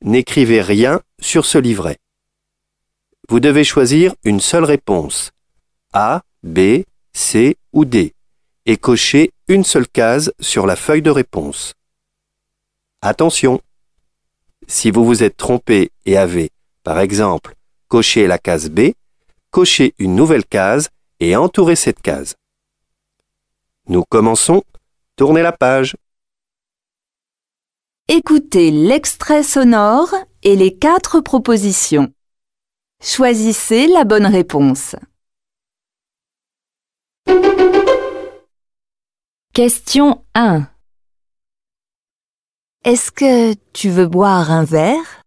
n'écrivez rien sur ce livret. Vous devez choisir une seule réponse, A, B, C ou D, et cocher une seule case sur la feuille de réponse. Attention! Si vous vous êtes trompé et avez, par exemple, coché la case B, cochez une nouvelle case et entourez cette case. Nous commençons. Tournez la page. Écoutez l'extrait sonore et les 4 propositions. Choisissez la bonne réponse. Question 1. Est-ce que tu veux boire un verre?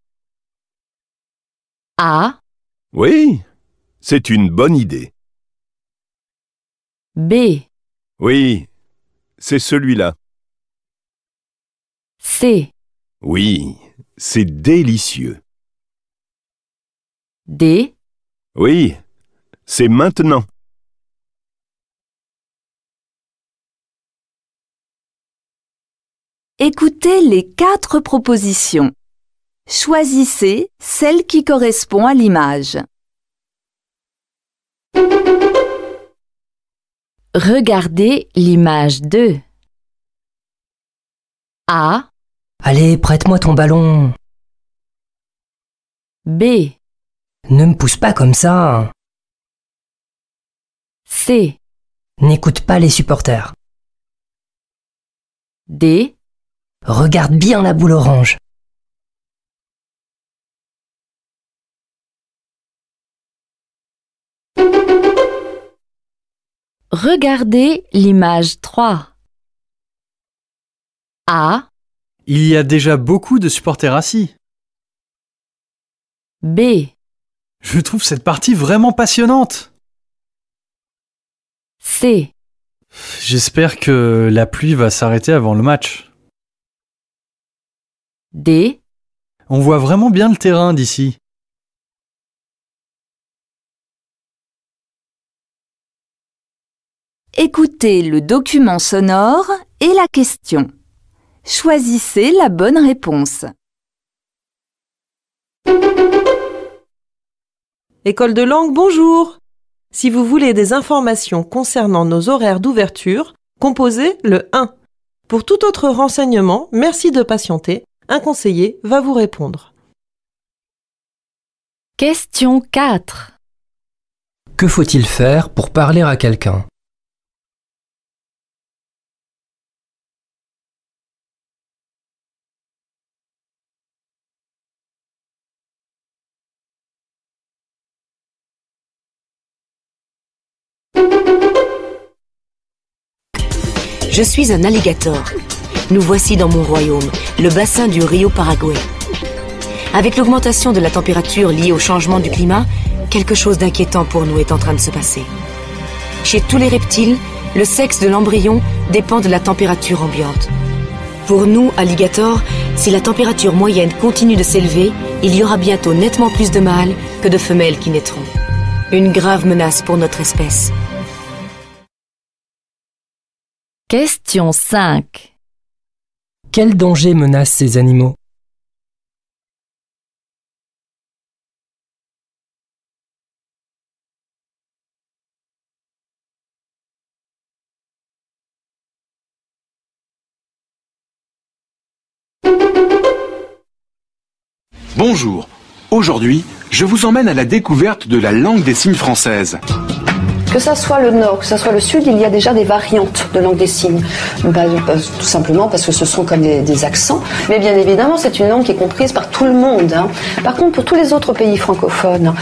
A. Oui, c'est une bonne idée. B. Oui, c'est celui-là. C. Oui, c'est délicieux. D. Oui, c'est maintenant. Écoutez les 4 propositions. Choisissez celle qui correspond à l'image. Regardez l'image 2. A. Allez, prête-moi ton ballon. B. Ne me pousse pas comme ça. C. N'écoute pas les supporters. D. Regarde bien la boule orange. Regardez l'image 3. A. Il y a déjà beaucoup de supporters assis. B. Je trouve cette partie vraiment passionnante. C. J'espère que la pluie va s'arrêter avant le match. D. On voit vraiment bien le terrain d'ici. Écoutez le document sonore et la question. Choisissez la bonne réponse. École de langue, bonjour! Si vous voulez des informations concernant nos horaires d'ouverture, composez le 1. Pour tout autre renseignement, merci de patienter. Un conseiller va vous répondre. Question 4. Que faut-il faire pour parler à quelqu'un? Je suis un alligator. Nous voici dans mon royaume, le bassin du Rio Paraguay. Avec l'augmentation de la température liée au changement du climat, quelque chose d'inquiétant pour nous est en train de se passer. Chez tous les reptiles, le sexe de l'embryon dépend de la température ambiante. Pour nous, alligators, si la température moyenne continue de s'élever, il y aura bientôt nettement plus de mâles que de femelles qui naîtront. Une grave menace pour notre espèce. Question 5. Quel danger menace ces animaux? Bonjour, aujourd'hui, je vous emmène à la découverte de la langue des signes française. Que ça soit le nord, que ça soit le sud, il y a déjà des variantes de langue des signes. Tout simplement parce que ce sont comme des accents. Mais bien évidemment, c'est une langue qui est comprise par tout le monde. Par contre, pour tous les autres pays francophones,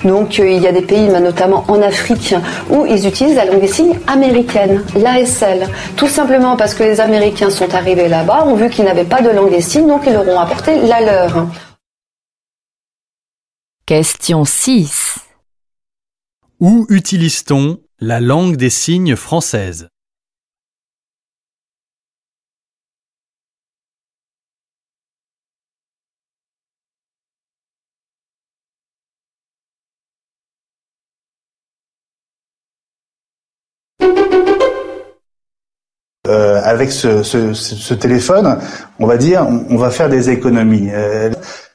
donc il y a des pays, notamment en Afrique, où ils utilisent la langue des signes américaine, l'ASL. Tout simplement parce que les Américains sont arrivés là-bas, ont vu qu'ils n'avaient pas de langue des signes, donc ils leur ont apporté la leur. Question 6. Où utilise-t-on la langue des signes française? Avec ce téléphone, on va dire, on va faire des économies.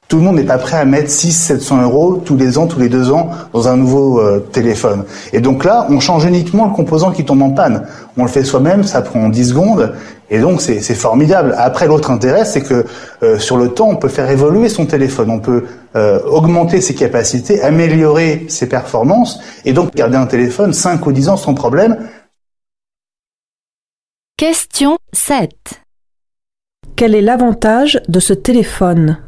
Tout le monde n'est pas prêt à mettre 600-700 euros tous les ans, tous les 2 ans dans un nouveau téléphone. Et donc là, on change uniquement le composant qui tombe en panne. On le fait soi-même, ça prend 10 secondes, et donc c'est formidable. Après, l'autre intérêt, c'est que sur le temps, on peut faire évoluer son téléphone, on peut augmenter ses capacités, améliorer ses performances, et donc garder un téléphone 5 ou 10 ans sans problème. Question 7. Quel est l'avantage de ce téléphone ?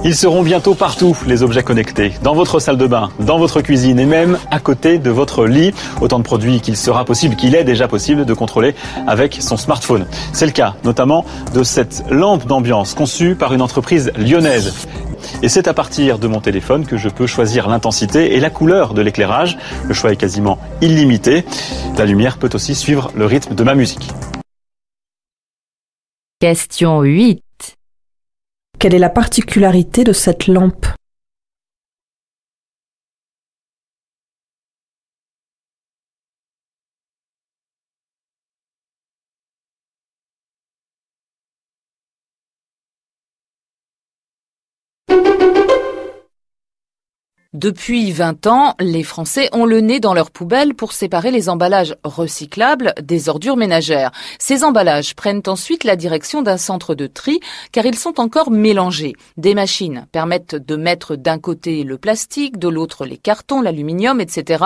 Ils seront bientôt partout, les objets connectés, dans votre salle de bain, dans votre cuisine et même à côté de votre lit. Autant de produits qu'il est déjà possible de contrôler avec son smartphone. C'est le cas notamment de cette lampe d'ambiance conçue par une entreprise lyonnaise. Et c'est à partir de mon téléphone que je peux choisir l'intensité et la couleur de l'éclairage. Le choix est quasiment illimité. La lumière peut aussi suivre le rythme de ma musique. Question 8. Quelle est la particularité de cette lampe ? Depuis 20 ans, les Français ont le nez dans leurs poubelles pour séparer les emballages recyclables des ordures ménagères. Ces emballages prennent ensuite la direction d'un centre de tri car ils sont encore mélangés. Des machines permettent de mettre d'un côté le plastique, de l'autre les cartons, l'aluminium, etc.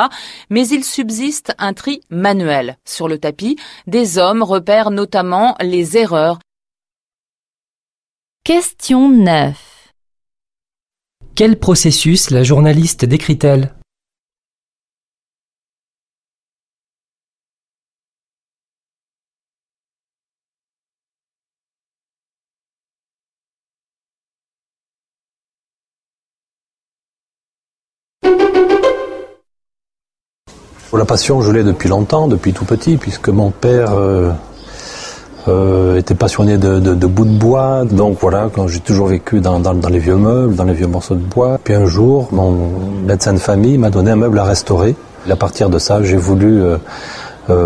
Mais il subsiste un tri manuel. Sur le tapis, des hommes repèrent notamment les erreurs. Question 9. Quel processus la journaliste décrit-elle ? La passion, je l'ai depuis longtemps, depuis tout petit, puisque mon père était passionné de bouts de bois. Donc voilà, quand j'ai toujours vécu dans les vieux meubles, dans les vieux morceaux de bois. Puis un jour, mon médecin de famille m'a donné un meuble à restaurer. Et à partir de ça, j'ai voulu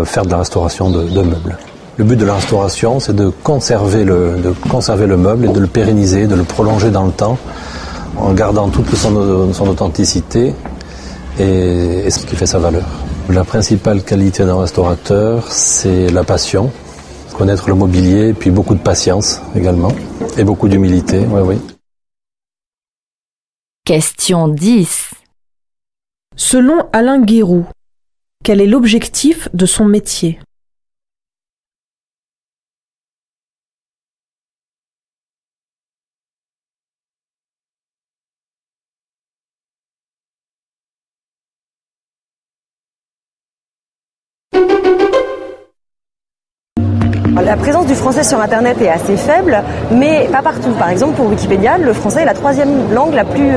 faire de la restauration de meubles. Le but de la restauration, c'est de conserver le meuble et de le pérenniser, de le prolonger dans le temps, en gardant toute son authenticité et ce qui fait sa valeur. La principale qualité d'un restaurateur, c'est la passion. Connaître le mobilier, puis beaucoup de patience également, et beaucoup d'humilité, oui. Question 10. Selon Alain Guéroux, quel est l'objectif de son métier ? La présence du français sur Internet est assez faible, mais pas partout. Par exemple, pour Wikipédia, le français est la 3e langue la plus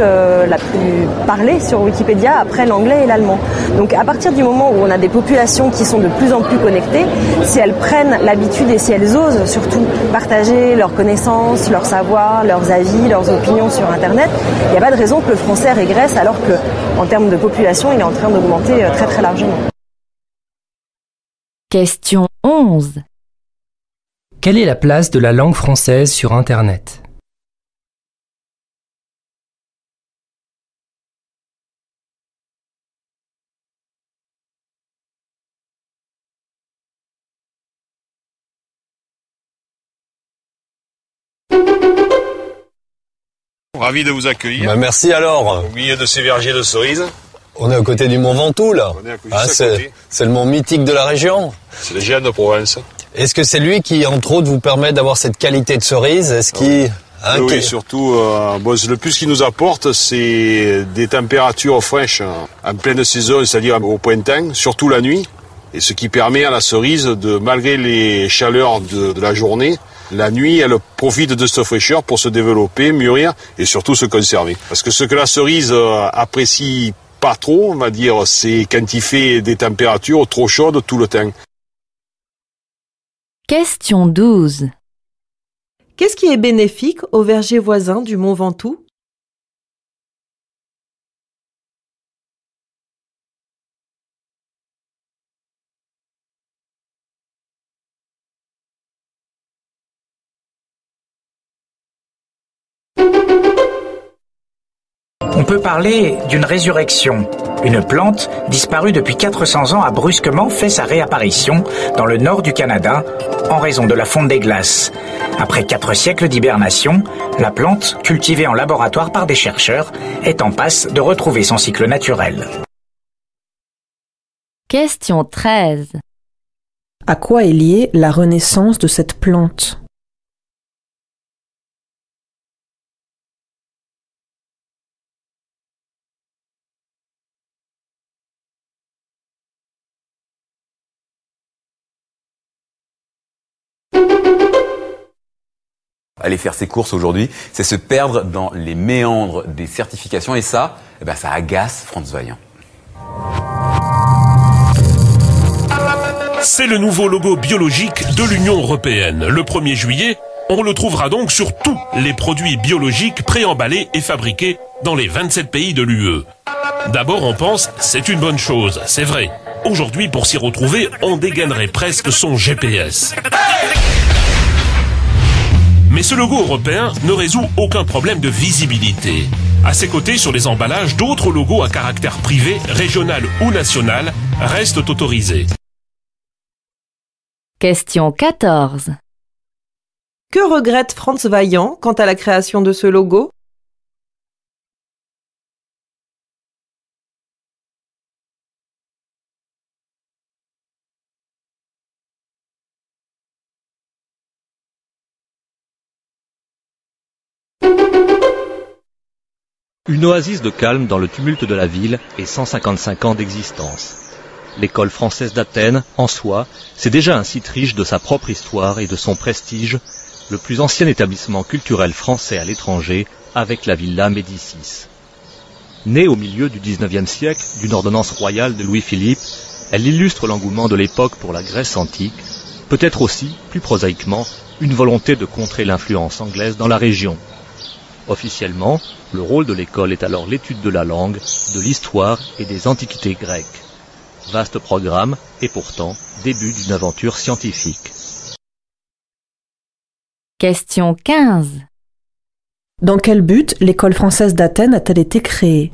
parlée sur Wikipédia après l'anglais et l'allemand. Donc à partir du moment où on a des populations qui sont de plus en plus connectées, si elles prennent l'habitude et si elles osent surtout partager leurs connaissances, leurs savoirs, leurs avis, leurs opinions sur Internet, il n'y a pas de raison que le français régresse alors qu'en termes de population, il est en train d'augmenter très très largement. Question 11. Quelle est la place de la langue française sur Internet ? Ravi de vous accueillir. Merci alors. Au milieu de ces vergers de cerises. On est à côté du Mont Ventoux là. On est à côté. C'est le mont mythique de la région. C'est le géant de Provence. Est-ce que c'est lui qui, entre autres, vous permet d'avoir cette qualité de cerise ? Est-ce qu'il... Oui, surtout, le plus qu'il nous apporte, c'est des températures fraîches en pleine saison, c'est-à-dire au printemps, surtout la nuit. Et ce qui permet à la cerise, malgré les chaleurs de la journée, la nuit, elle profite de cette fraîcheur pour se développer, mûrir et surtout se conserver. Parce que ce que la cerise apprécie pas trop, on va dire, c'est quand il fait des températures trop chaudes tout le temps. Question 12. Qu'est-ce qui est bénéfique au verger voisin du Mont Ventoux? On peut parler d'une résurrection. Une plante, disparue depuis 400 ans, a brusquement fait sa réapparition dans le nord du Canada en raison de la fonte des glaces. Après 4 siècles d'hibernation, la plante, cultivée en laboratoire par des chercheurs, est en passe de retrouver son cycle naturel. Question 13. À quoi est liée la renaissance de cette plante? Aller faire ses courses aujourd'hui, c'est se perdre dans les méandres des certifications et ça, ça agace Franz Vaillant. C'est le nouveau logo biologique de l'Union européenne. Le 1er juillet, on le trouvera donc sur tous les produits biologiques préemballés et fabriqués dans les 27 pays de l'UE. D'abord, on pense, c'est une bonne chose, c'est vrai. Aujourd'hui, pour s'y retrouver, on dégainerait presque son GPS. Mais ce logo européen ne résout aucun problème de visibilité. À ses côtés, sur les emballages, d'autres logos à caractère privé, régional ou national restent autorisés. Question 14. Que regrette Franz Vaillant quant à la création de ce logo? Une oasis de calme dans le tumulte de la ville et 155 ans d'existence. L'école française d'Athènes, en soi, c'est déjà un site riche de sa propre histoire et de son prestige, le plus ancien établissement culturel français à l'étranger avec la Villa Médicis. Née au milieu du XIXe siècle d'une ordonnance royale de Louis-Philippe, elle illustre l'engouement de l'époque pour la Grèce antique, peut-être aussi, plus prosaïquement, une volonté de contrer l'influence anglaise dans la région. Officiellement, le rôle de l'école est alors l'étude de la langue, de l'histoire et des antiquités grecques. Vaste programme et pourtant début d'une aventure scientifique. Question 15. Dans quel but l'école française d'Athènes a-t-elle été créée?